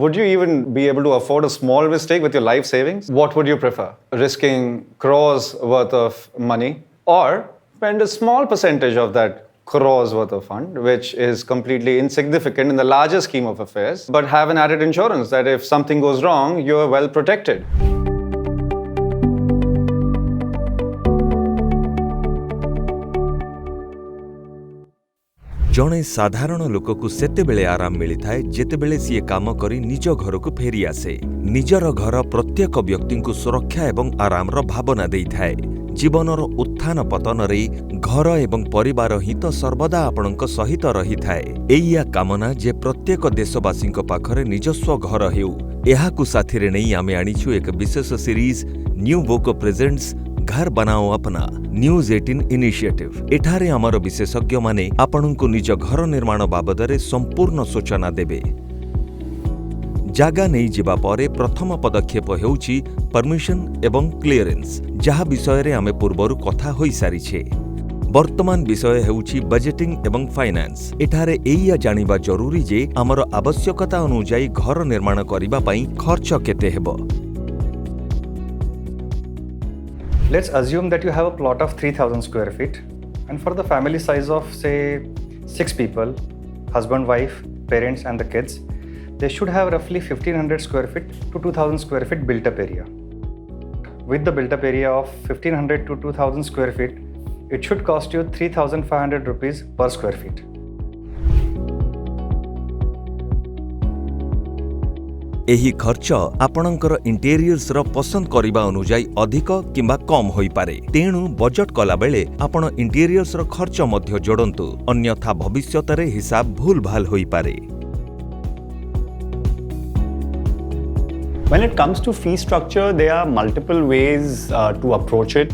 would you even be able to afford a small mistake with your life savings? What would you prefer? Risking crores worth of money, or spend a small percentage of that crores worth of fund, which is completely insignificant in the larger scheme of affairs, but have an added insurance that if something goes wrong, you're well protected? जणे साधारण लोककु सेतेबेले आराम मिलिथाए जेतेबेले CA काम करी निज घरकु फेरी आसे। निजर घर प्रत्येक व्यक्तिंकु सुरक्षा एवं आरामर भावना देइथाए। जीवनर उत्थान पतन रे घर एवं परिवार हित सर्वदा आपणक सहित रहिथाए। एइया कामना जे प्रत्येक देशवासींक पाखरे निजस्व घर हेउ। एहाकु साथीरे नै आमे आनिछु एक विशेष सीरीज न्यूवोको प्रेजेंट्स घर बनाओ अपना न्यूज 18 इनिशिएटिव। एठारे आमर विशेषज्ञ माने आपणको निज घर निर्माण बाबदरे संपूर्ण सूचना देबे। जागा नहीं जिबा परे प्रथम पदक्षेप हेउची परमिशन एवं क्लियरेंस, जहा विषय रे आमे पूर्वरु कथा होई सारिछे। वर्तमान विषय हेउची बजेटिंग एवं फाइनेंस। एठारे एइया जानिबा जरूरी जे आमर आवश्यकता अनुसार घर निर्माण करिबा पई खर्च केते हेबो। Let's assume that you have a plot of 3000 square feet, and for the family size of say 6 people, husband, wife, parents and the kids, they should have roughly 1500 square feet to 2000 square feet built up area. With the built up area of 1500 to 2000 square feet, it should cost you 3500 rupees per square feet. एही खर्च आपणकर इंटेरियर्स रो पसंद करिबा अनुसार अधिक किंबा कम होई पारे। तेणु बजट कला बेले आपण इंटेरियर्स रो खर्च मध्य जोड़ंतु, अन्यथा भविष्यत रे हिसाब भूल भाल होई पारे। When it comes to fee structure, there are multiple ways to approach it.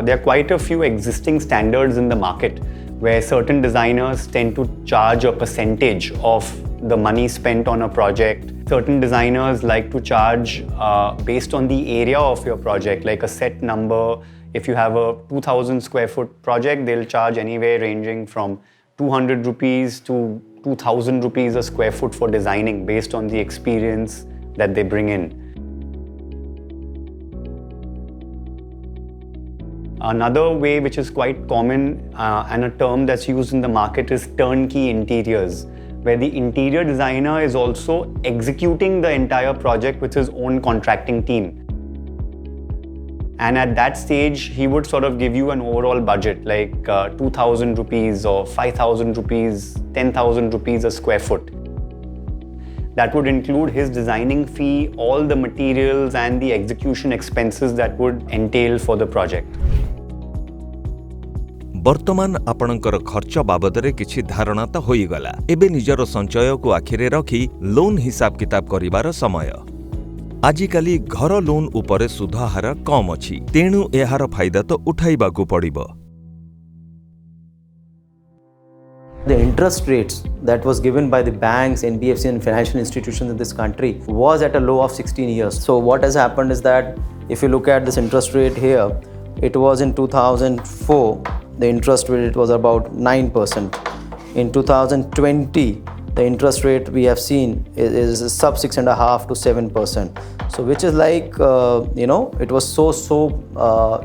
There are quite a few existing standards in the market where certain designers tend to charge a percentage of the money spent on a project. Certain designers like to charge based on the area of your project, like a set number. If you have a 2000 square foot project, they'll charge anywhere ranging from 200 rupees to 2000 rupees a square foot for designing based on the experience that they bring in. Another way which is quite common and a term that's used in the market is turnkey interiors, where the interior designer is also executing the entire project with his own contracting team. And at that stage, he would sort of give you an overall budget like 2000 rupees or 5000 rupees, 10,000 rupees a square foot. That would include his designing fee, all the materials and the execution expenses that would entail for the project. वर्तमान आपणकर खर्च बाबदरे किछि धारणा तो होई गला। एबे निजर संचय को आखिरे रखी लोन हिसाब किताब करिवार समय। आजिकाली घर लोन उपरे सुधहार कम अछि, तेणु एहार फायदा तो उठाइबाकू पड़िबो। The interest rates that was given by the banks, NBFC and financial institutions in this country was at a low of 16 years. So what has happened is that if you look at this interest rate here, it was in 2004, the interest rate was about 9%. In 2020, the interest rate we have seen is sub 6.5 to 7%. So which is like, it was so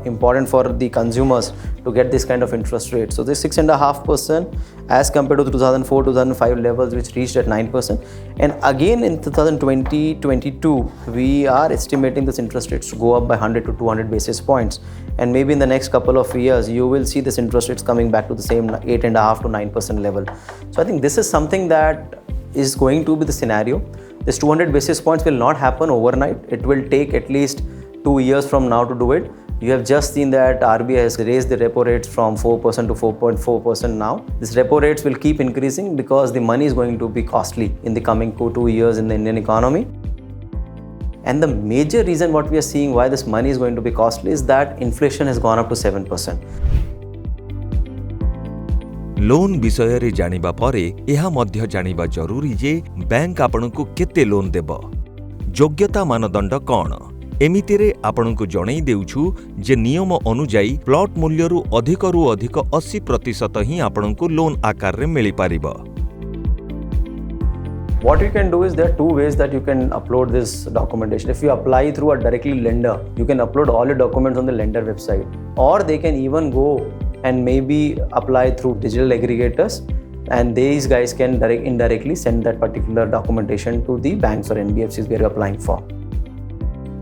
important for the consumers to get this kind of interest rate. So this 6.5% as compared to the 2004-2005 levels, which reached at 9%. And again in 2020-22, we are estimating this interest rates to go up by 100 to 200 basis points. And maybe in the next couple of years, you will see this interest rates coming back to the same 8.5 to 9% level. So I think this is something that is going to be the scenario. This 200 basis points will not happen overnight. It will take at least 2 years from now to do it. You have just seen that RBI has raised the repo rates from 4% to 4.4% now. These repo rates will keep increasing because the money is going to be costly in the coming 2 years in the Indian economy. And the major reason what we are seeing why this money is going to be costly is that inflation has gone up to 7%. Loan विषय रे जानिबा परे एहा मध्य जानिबा जरूरी जे bank आपनकु केते loan देबो, योग्यता मानदंड कोन। एमितिरे आपनकु जणै देउछु जे नियम अनुसार प्लॉट मूल्यरु अधिक 80% ही आपनकु लोन आकार रे मिली पारिबो। What you can do is there are two ways that you can upload this documentation. If you apply through a directly lender, you can upload all your documents on the lender website, or they can even go and maybe apply through digital aggregators, and these guys can indirectly send that particular documentation to the banks or NBFCs where you're applying for.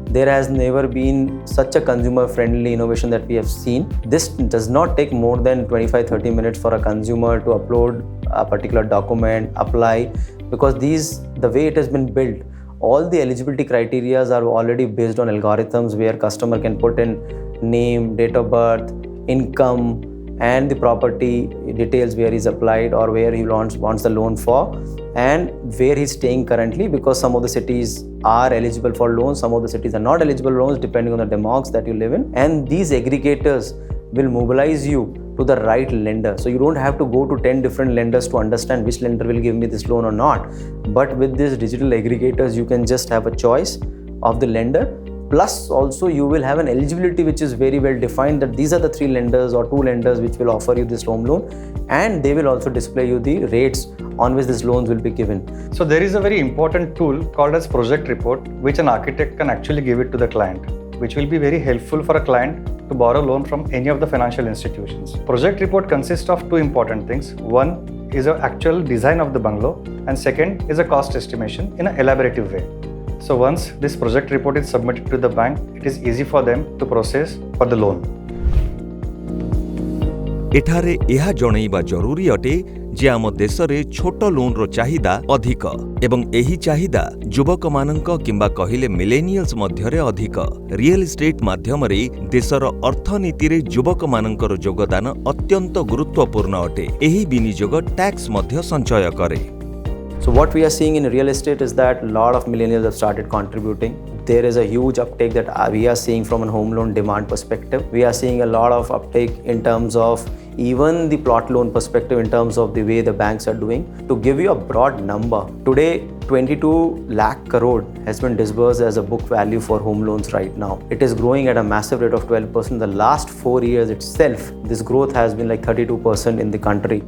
There has never been such a consumer-friendly innovation that we have seen. This does not take more than 25-30 minutes for a consumer to upload a particular document, apply, because the way it has been built, all the eligibility criteria are already based on algorithms where customer can put in name, date of birth, income, and the property details where he's applied or where he wants the loan for, and where he's staying currently, because some of the cities are eligible for loans, some of the cities are not eligible for loans depending on the demogs that you live in. And these aggregators will mobilize you to the right lender. So you don't have to go to 10 different lenders to understand which lender will give me this loan or not. But with these digital aggregators, you can just have a choice of the lender. Plus also you will have an eligibility which is very well defined, that these are the 3 lenders or 2 lenders which will offer you this home loan, and they will also display you the rates on which these loans will be given. So there is a very important tool called as project report, which an architect can actually give it to the client, which will be very helpful for a client to borrow loan from any of the financial institutions. Project report consists of 2 important things. One is an actual design of the bungalow, and second is a cost estimation in an elaborative way. So once this project report is submitted to the bank, it is easy for them to process for the loan. एठारे एहा जणाइबा जरूरी अटे जे आम देश रे छोट loan रो चाहिदा अधिक एवं एही चाहिदा युवक मानक किंबा कहिले मिलेनियल्स मध्य रे अधिक। रियल एस्टेट माध्यम रे देशर अर्थनीति रे युवक मानकर योगदान अत्यंत गुरुत्वपूर्ण अटे। एही विनियोग टैक्स मध्य संचय करे। So what we are seeing in real estate is that a lot of millennials have started contributing. There is a huge uptake that we are seeing from a home loan demand perspective. We are seeing a lot of uptake in terms of even the plot loan perspective, in terms of the way the banks are doing. To give you a broad number, today 22 lakh crore has been disbursed as a book value for home loans right now. It is growing at a massive rate of 12%. The last 4 years itself, this growth has been like 32% in the country.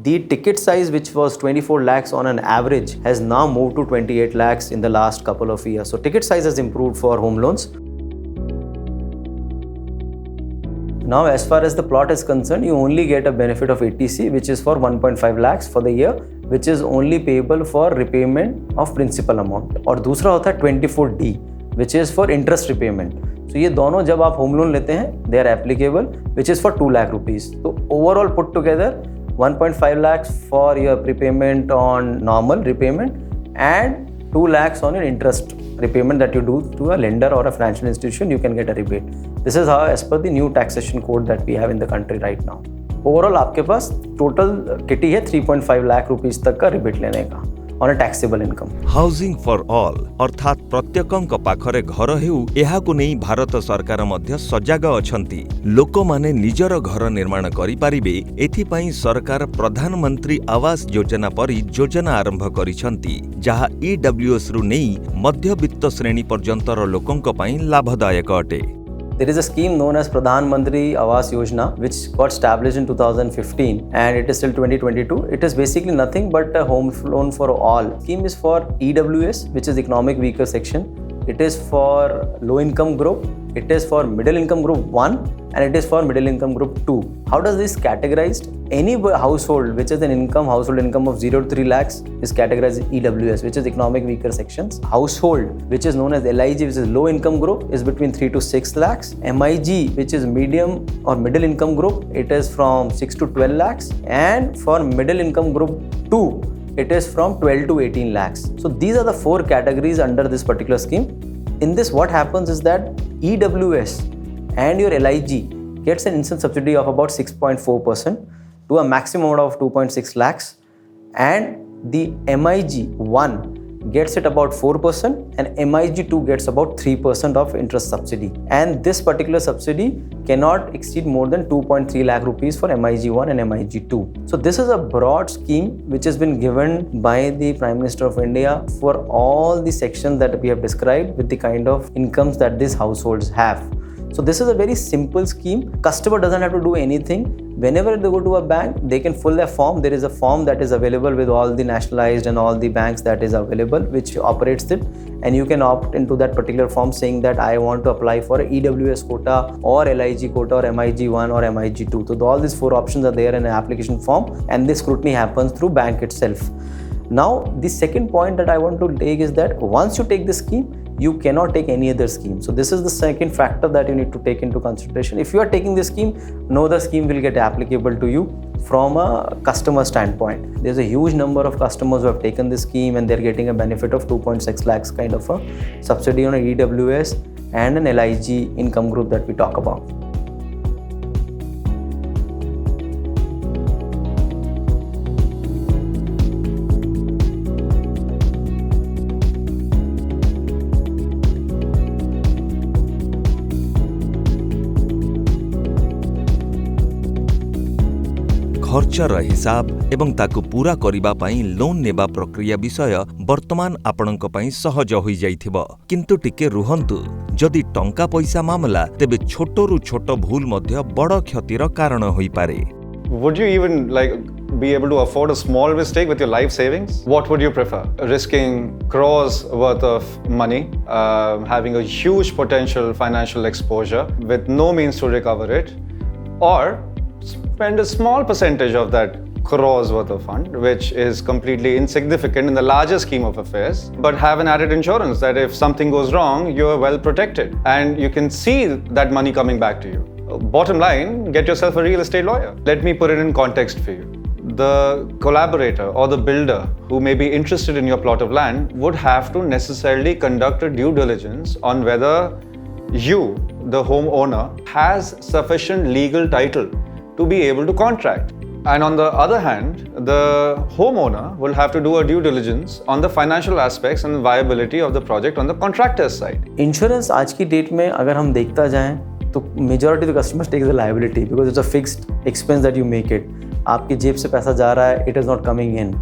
The ticket size, which was 24 lakhs on an average, has now moved to 28 lakhs in the last couple of years. So ticket size has improved for home loans. Now, as far as the plot is concerned, you only get a benefit of ETC, which is for 1.5 lakhs for the year, which is only payable for repayment of principal amount. और दूसरा होता है 24D, which is for interest repayment. So ये दोनों जब आप home loan लेते हैं, they are applicable, which is for 2 lakh rupees. So overall put together, 1.5 lakhs for your prepayment on normal repayment and 2 lakhs on your interest repayment that you do to a lender or a financial institution, you can get a rebate. This is how, as per the new taxation code that we have in the country right now. Overall आपके पास total kitty है 3.5 lakh rupees तक का rebate लेने का on a taxable income. Housing for all अर्थात प्रत्येकଙ୍କ पाखरे घर हेउ एहाकु नै भारत सरकार मध्य सजाग अछंती। लोक माने निजर घर निर्माण करि पारिबे, एथि पई सरकार प्रधानमंत्री आवास योजना परि योजना आरंभ करिसंती, जहा ईडब्ल्यूएस रु नै मध्यवित्त श्रेणी पर्यंतर लोकଙ୍କ पई लाभदायक अटे। There is a scheme known as Pradhan Mantri Awas Yojana, which got established in 2015 and it is till 2022. It is basically nothing but a home loan for all. Scheme is for EWS, which is economic weaker section. It is for low income group. It is for middle income group 1 and it is for middle income group 2. How does this categorized? Any household which is an household income of 0 to 3 lakhs is categorized as EWS, which is economic weaker sections. Household, which is known as LIG, which is low income group, is between 3 to 6 lakhs. MIG, which is medium or middle income group, it is from 6 to 12 lakhs. And for middle income group 2, it is from 12 to 18 lakhs. So these are the 4 categories under this particular scheme. In this, what happens is that EWS and your LIG gets an instant subsidy of about 6.4% to a maximum of 2.6 lakhs, and the MIG 1 gets it about 4% and MIG 2 gets about 3% of interest subsidy. And this particular subsidy cannot exceed more than 2.3 lakh rupees for MIG 1 and MIG 2. So this is a broad scheme which has been given by the Prime Minister of India for all the sections that we have described with the kind of incomes that these households have. So this is a very simple scheme. Customer doesn't have to do anything. Whenever they go to a bank, they can fill their form. There is a form that is available with all the nationalized and all the banks that is available, which operates it, and you can opt into that particular form saying that I want to apply for a EWS quota or LIG quota or MIG1 or MIG2. So all these 4 options are there in an application form, and this scrutiny happens through bank itself. Now, the second point that I want to take is that once you take this scheme, you cannot take any other scheme. So this is the second factor that you need to take into consideration. If you are taking this scheme, no other scheme will get applicable to you from a customer standpoint. There's a huge number of customers who have taken this scheme and they're getting a benefit of 2.6 lakhs kind of a subsidy on a EWS and an LIG income group that we talk about. ଖର୍ଚ୍ଚର ହିସାବ ଏବଂ ତାକୁ ପୂରା କରିବା ପାଇଁ loan ନେବା ପ୍ରକ୍ରିୟା ବିଷୟ ବର୍ତ୍ତମାନ ଆପଣଙ୍କ ପାଇଁ ସହଜ ହୋଇଯାଇଥିବ। କିନ୍ତୁ ଟିକେ ରୁହନ୍ତୁ, ଯଦି ଟଙ୍କା ପଇସା ମାମଲା ତେବେ ଛୋଟରୁ ଛୋଟ ଭୁଲ ମଧ୍ୟ ବଡ଼ କ୍ଷତିର କାରଣ ହୋଇପାରେ। Would you even be able to afford a small mistake with your life savings? What would you prefer? Risking crores worth of money, having a huge potential financial exposure with no means to recover it, or spend a small percentage of that crores worth of fund, which is completely insignificant in the larger scheme of affairs, but have an added insurance that if something goes wrong, you're well protected and you can see that money coming back to you. Bottom line, get yourself a real estate lawyer. Let me put it in context for you. The collaborator or the builder who may be interested in your plot of land would have to necessarily conduct a due diligence on whether you, the homeowner, has sufficient legal title to be able to contract. And on the other hand, the homeowner will have to do a due diligence on the financial aspects and viability of the project on the contractor's side. Insurance आज की date में अगर हम देखता जाएं तो majority of the customers take the liability because it's a fixed expense that you make it. आपकी जेब से पैसा जा रहा है, it is not coming in.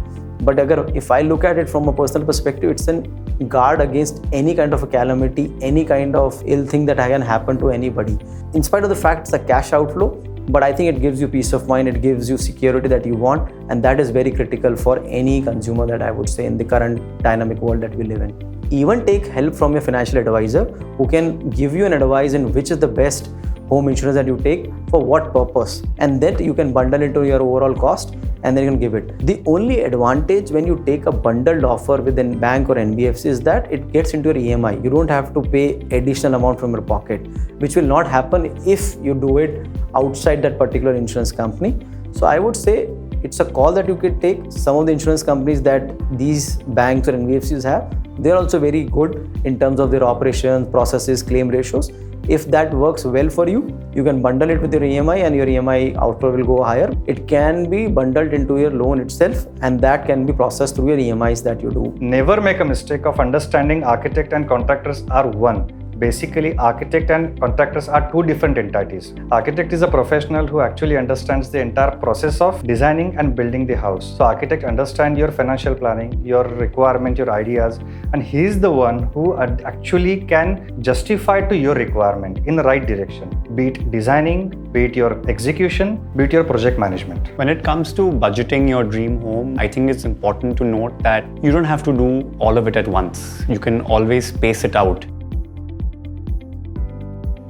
But अगर if I look at it from a personal perspective, it's an guard against any kind of a calamity, any kind of ill thing that can happen to anybody. In spite of the fact it's a cash outflow, but I think it gives you peace of mind, it gives you security that you want, and that is very critical for any consumer that I would say in the current dynamic world that we live in. Even take help from your financial advisor who can give you an advice in which is the best home insurance that you take for what purpose, and that you can bundle into your overall cost and then you can give it. The only advantage when you take a bundled offer with a bank or NBFC is that it gets into your EMI. You don't have to pay additional amount from your pocket, which will not happen if you do it outside that particular insurance company. So I would say it's a call that you could take. Some of the insurance companies that these banks or NBFCs have, they're also very good in terms of their operations, processes, claim ratios. If that works well for you, you can bundle it with your EMI and your EMI outflow will go higher. It can be bundled into your loan itself and that can be processed through your EMIs that you do. Never make a mistake of understanding architect and contractors are one. Basically, architect and contractors are two different entities. Architect is a professional who actually understands the entire process of designing and building the house. So architect understands your financial planning, your requirement, your ideas, and he is the one who actually can justify to your requirement in the right direction, be it designing, be it your execution, be it your project management. When it comes to budgeting your dream home, I think it's important to note that you don't have to do all of it at once. You can always space it out.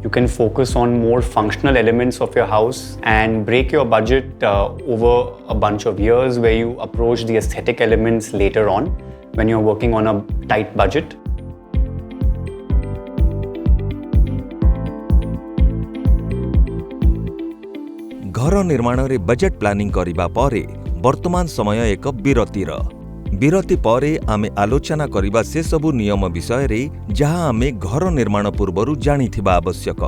You can focus on more functional elements of your house and break your budget over a bunch of years where you approach the aesthetic elements later on when you're working on a tight budget. घर निर्माणरे budget planning करिबा परे वर्तमान समय एक विरति परे आमे आलोचना करिबा से सबु नियम विषय रे जहा आमे घर निर्माण पूर्वरु जानिथिबा आवश्यक।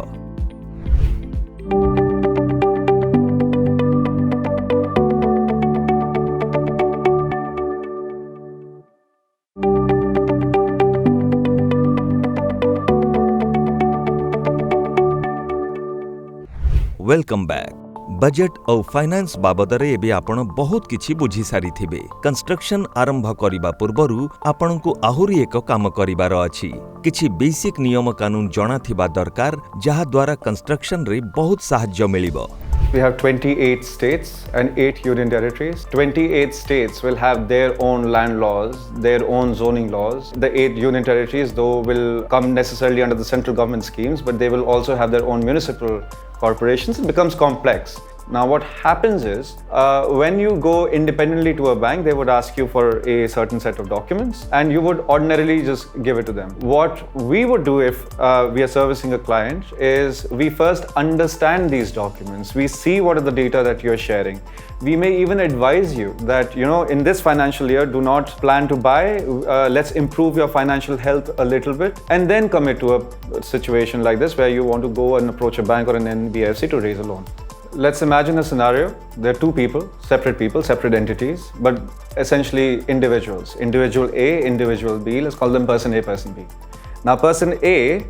Welcome back. बजेट और फाइनेंस बाबदरे एबे आपण बहुत किछि बुझी सारी थिबे। कंस्ट्रक्शन आरंभ करिबा पूर्वरु आपणको आहुरी एक काम करिबार अछि। किछि बेसिक नियम कानून जणा थिबा दरकार जहा द्वारा कंस्ट्रक्शन रे बहुत सहाय्य मिलिबो। We have 28 states and 8 union territories. 28 states will have their own land laws, their own zoning laws. The 8 union territories, though, will come necessarily under the central government schemes, but they will also have their own municipal corporations. It becomes complex. Now, what happens is, when you go independently to a bank, they would ask you for a certain set of documents, and you would ordinarily just give it to them. What we would do if we are servicing a client is we first understand these documents. We see what are the data that you're sharing. We may even advise you that, in this financial year, do not plan to buy. Let's improve your financial health a little bit, and then commit to a situation like this where you want to go and approach a bank or an NBFC to raise a loan. Let's imagine a scenario. There are two people, separate entities, but essentially individuals. Individual A, individual B, let's call them person A, person B. Now, person A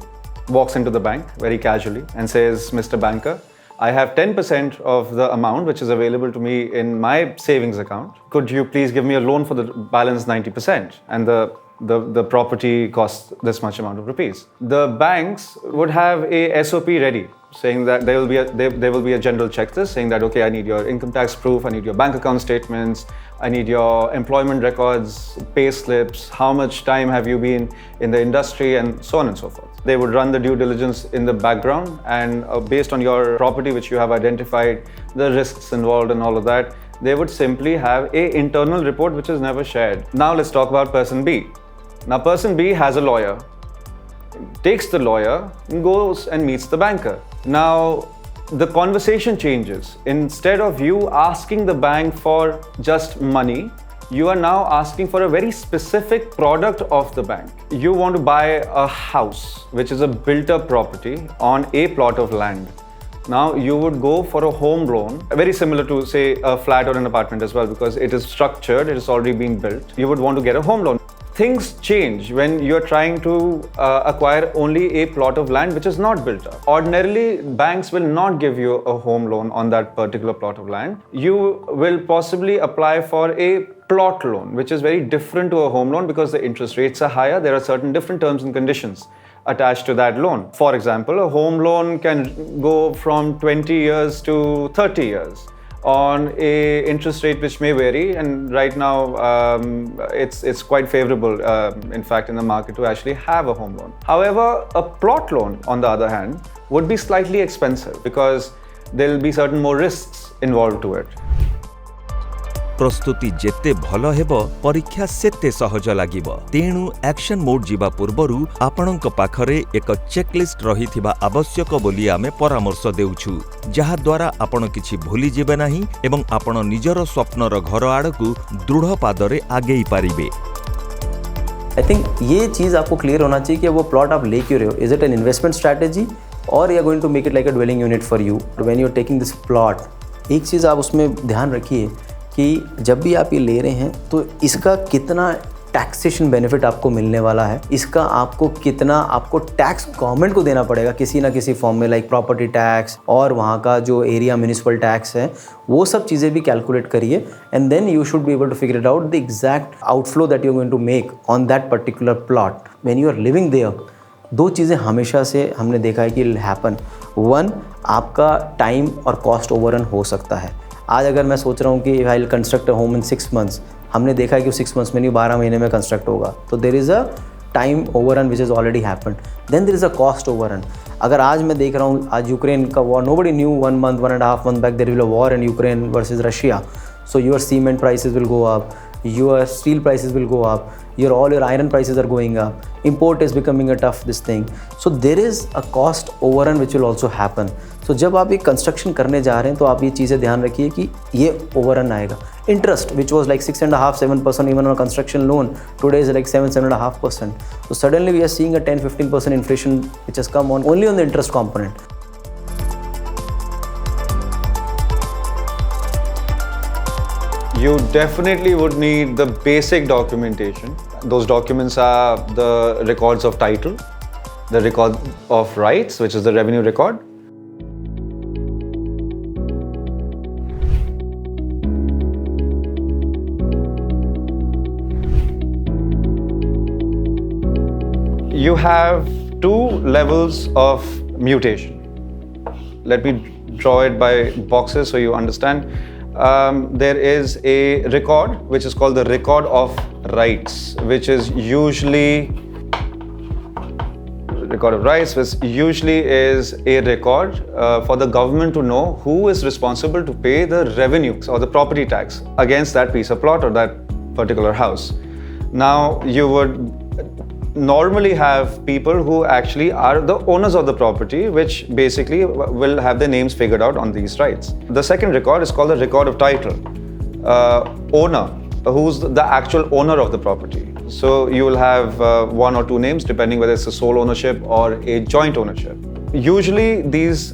walks into the bank very casually and says, Mr. Banker, I have 10% of the amount which is available to me in my savings account. Could you please give me a loan for the balance 90%? And the property costs this much amount of rupees. The banks would have a SOP ready, saying that there will be a general checklist saying that, okay, I need your income tax proof, I need your bank account statements, I need your employment records, pay slips, how much time have you been in the industry, and so on and so forth. They would run the due diligence in the background, and based on your property which you have identified, the risks involved and all of that, they would simply have an internal report which is never shared. Now let's talk about person B. Now, person B has a lawyer, takes the lawyer and goes and meets the banker. Now, the conversation changes. Instead of you asking the bank for just money, you are now asking for a very specific product of the bank. You want to buy a house, which is a built-up property on a plot of land. Now, you would go for a home loan, very similar to, say, a flat or an apartment as well, because it is structured, it is already being built. You would want to get a home loan. Things change when you're trying to acquire only a plot of land which is not built up. Ordinarily, banks will not give you a home loan on that particular plot of land. You will possibly apply for a plot loan, which is very different to a home loan because the interest rates are higher. There are certain different terms and conditions attached to that loan. For example, a home loan can go from 20 years to 30 years. On a interest rate which may vary, and right now it's quite favorable, in fact, in the market to actually have a home loan. However, a plot loan, on the other hand, would be slightly expensive because there will be certain more risks involved to it. प्रस्तुति जेते भल हेबो परीक्षा सेते सहज लागिबो तेणु action mode जीवा पूर्वरु आपणक पाखरे एक चेकलिस्ट रहिथिबा आवश्यक बोली आमे परामर्श देउछु जहा द्वारा आपण किछि भूली जेबे नाही एवं आपण निजर स्वप्नर घर आडकु दृढ़ पादरे आगेई पारिबे। आई थिंक ये चीज़ आपको क्लियर होना चाहिए कि वो प्लॉट आप ले क्यों रहे हो। Is it an investment strategy और you are going to make it like a dwelling unit for you when you are taking this plot. एक चीज़ आप उसमें ध्यान रखिए कि जब भी आप ये ले रहे हैं तो इसका कितना टैक्सेशन बेनिफिट आपको मिलने वाला है, इसका आपको कितना टैक्स गवर्नमेंट को देना पड़ेगा किसी ना किसी फॉर्म में, लाइक प्रॉपर्टी टैक्स और वहाँ का जो एरिया म्यूनिसिपल टैक्स है, वो सब चीज़ें भी कैलकुलेट करिए and then you should be able to figure it out the exact outflow that you are going to make on that particular plot when you are living there. दो चीज़ें हमेशा से हमने देखा है कि विल हैपन। वन, आपका time और कॉस्ट ओवररन हो सकता है। आज अगर मैं सोच रहा हूँ कि I will construct a home in 6 months, हमने देखा है कि 6 months में नहीं 12 महीने में कंस्ट्रक्ट होगा, तो there is a time overrun which is already happened. Then there is a cost overrun. अगर आज मैं देख रहा हूँ आज यूक्रेन का war, nobody knew 1 month 1.5 months back there will a war in Ukraine versus Russia, so your cement prices will go up, your steel prices will go up, all your iron prices are going up, import is becoming a tough this thing, so there is a cost overrun which will also happen. So जब आप ये construction करने जा रहे हैं तो आप ये चीज़ें ध्यान रखिए कि ये ओवररन आएगा। Interest which was like 6.5-7% even on a construction loan today is like 7.5%. So suddenly we are seeing a 10-15% inflation which has come on only on the interest component. You definitely would need the basic documentation. Those documents are the records of title, the record of rights, which is the revenue record. You have 2 levels of mutation. Let me draw it by boxes so you understand. There is a record which is called the record of rights, which is usually record of rights, which usually is a record for the government to know who is responsible to pay the revenue or the property tax against that piece of plot or that particular house. Now, you would normally have people who actually are the owners of the property, which basically will have their names figured out on these rights. The second record is called the record of title. Owner, who's the actual owner of the property. So you will have one or two names depending whether it's a sole ownership or a joint ownership. Usually these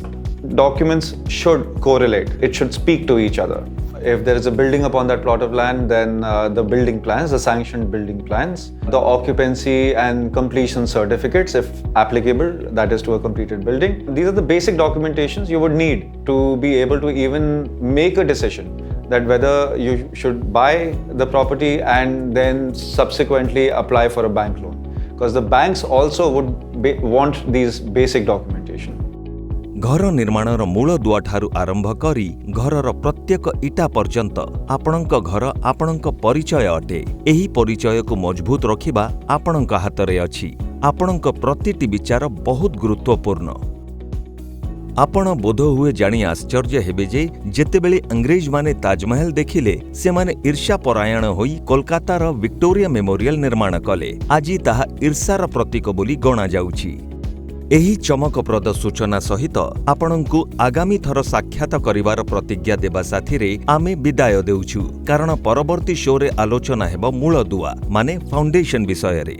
documents should correlate. It should speak to each other. If there is a building upon that plot of land, then the building plans, the sanctioned building plans, the occupancy and completion certificates, if applicable, that is to a completed building. These are the basic documentations you would need to be able to even make a decision that whether you should buy the property and then subsequently apply for a bank loan. Because the banks also would want these basic documentation. घर निर्माणर मूल दुआ ठारू आरंभ करी घरर प्रत्येक इटा पर्यंत आपणक घर आपणक परिचय अटे। एही परिचय को मजबूत रखिबा आपणक हातरे अछि। आपणक प्रतिटी विचार बहुत गुरुत्वपूर्ण। आपण बोध हुए जानी आश्चर्य हेबे जे जेतेबेले अंग्रेज माने ताजमहल देखिले से माने ईर्ष्या परायण होई कोलकातार विक्टोरिया मेमोरियल निर्माण कले। आज ताहा ईर्ष्यार प्रतीक बोली गणा जाउछि। एही चमकप्रद सूचना सहित आपणଙ୍କୁ आगामी थर साक्षात करिवार प्रतिज्ञा देबा साथीरे आमे विदाय देउछु, कारण परवर्ती शो रे आलोचना हेबो मूल दुआ माने फाउंडेशन विषय रे।